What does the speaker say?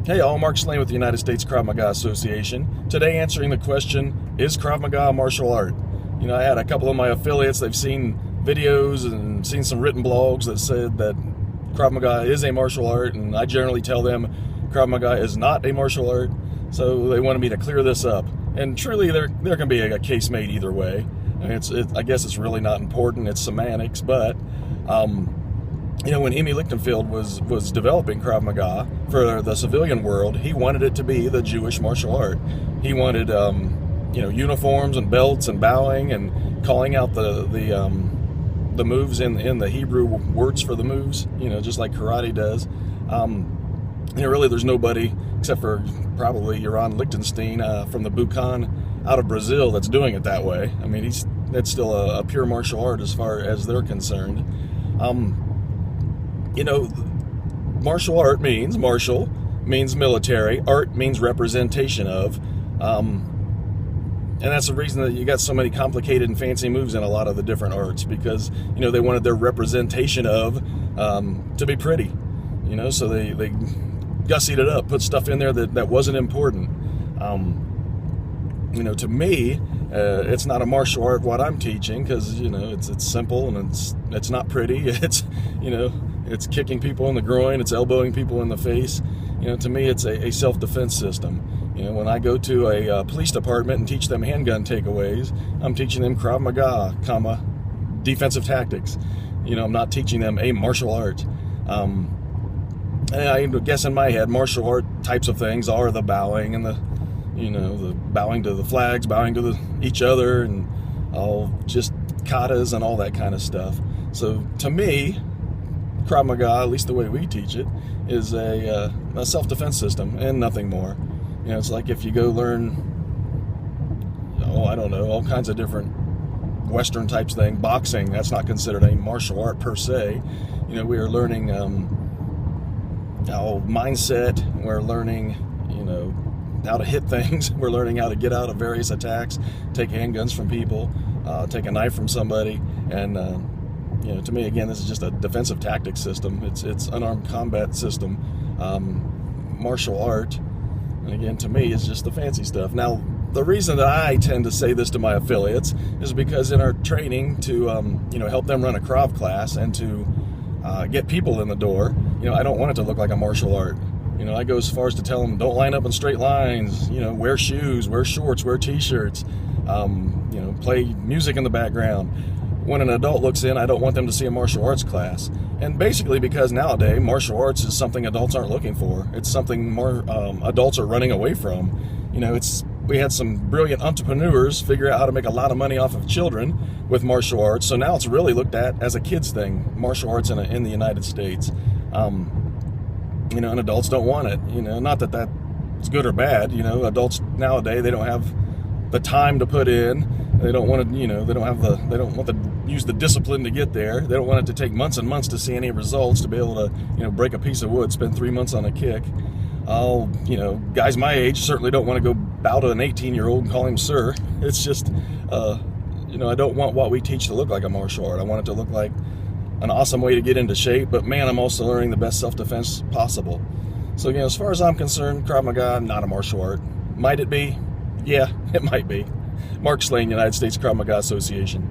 Hey all, Mark Slane with the United States Krav Maga Association. Today answering the question, is Krav Maga a martial art? You know, I had a couple of my affiliates, they've seen videos and seen some written blogs that said that Krav Maga is a martial art, and I generally tell them Krav Maga is not a martial art, so they wanted me to clear this up. And truly, there can be a case made either way. I mean, I guess it's really not important, it's semantics, but you know, when Emmy Lichtenfeld was developing Krav Maga for the civilian world, he wanted it to be the Jewish martial art. He wanted, you know, uniforms and belts and bowing and calling out the moves in the Hebrew words for the moves. You know, just like karate does. You know, really, there's nobody except for probably Joran Lichtenstein from the Bukan out of Brazil that's doing it that way. I mean, that's still a pure martial art as far as they're concerned. You know, martial art means military, art means representation of, and that's the reason that you got so many complicated and fancy moves in a lot of the different arts, because, you know, they wanted their representation of to be pretty, you know, so they gussied it up, put stuff in there that wasn't important. You know, to me, it's not a martial art what I'm teaching, because, you know, it's simple and it's not pretty. It's, you know, it's kicking people in the groin, it's elbowing people in the face. You know, to me, it's a self-defense system. You know, when I go to a police department and teach them handgun takeaways, I'm teaching them Krav Maga, defensive tactics. You know, I'm not teaching them a martial art. And I guess in my head, martial art types of things are the bowing and the bowing to the flags, bowing to each other, and all just katas and all that kind of stuff. So to me, Krav Maga, at least the way we teach it, is a self-defense system and nothing more. You know, it's like if you go learn, I don't know, all kinds of different Western types thing. Boxing, that's not considered a martial art per se. You know, we are learning mindset. We're learning, you know, how to hit things. We're learning how to get out of various attacks, take handguns from people, take a knife from somebody, and you know, to me, again, this is just a defensive tactics system. It's unarmed combat system. Martial art, and again, to me, is just the fancy stuff. Now, the reason that I tend to say this to my affiliates is because in our training to you know, help them run a Krav class and to get people in the door, you know, I don't want it to look like a martial art. You know, I go as far as to tell them, don't line up in straight lines, you know, wear shoes, wear shorts, wear t-shirts, you know, play music in the background. When an adult looks in, I don't want them to see a martial arts class. And basically because nowadays, martial arts is something adults aren't looking for. It's something more adults are running away from. You know, we had some brilliant entrepreneurs figure out how to make a lot of money off of children with martial arts. So now it's really looked at as a kid's thing, martial arts in the United States. You know, and adults don't want it. You know, not that that's good or bad. You know, adults nowadays, they don't have the time to put in. They don't want to, you know, they don't want to use the discipline to get there. They don't want it to take months and months to see any results, to be able to, you know, break a piece of wood, spend 3 months on a kick. You know, guys my age certainly don't want to go bow to an 18-year-old and call him sir. It's just, you know, I don't want what we teach to look like a martial art. I want it to look like an awesome way to get into shape, but man, I'm also learning the best self-defense possible. So again, as far as I'm concerned, Krav Maga, not a martial art. Might it be? Yeah, it might be. Mark Slane, United States Krav Maga Association.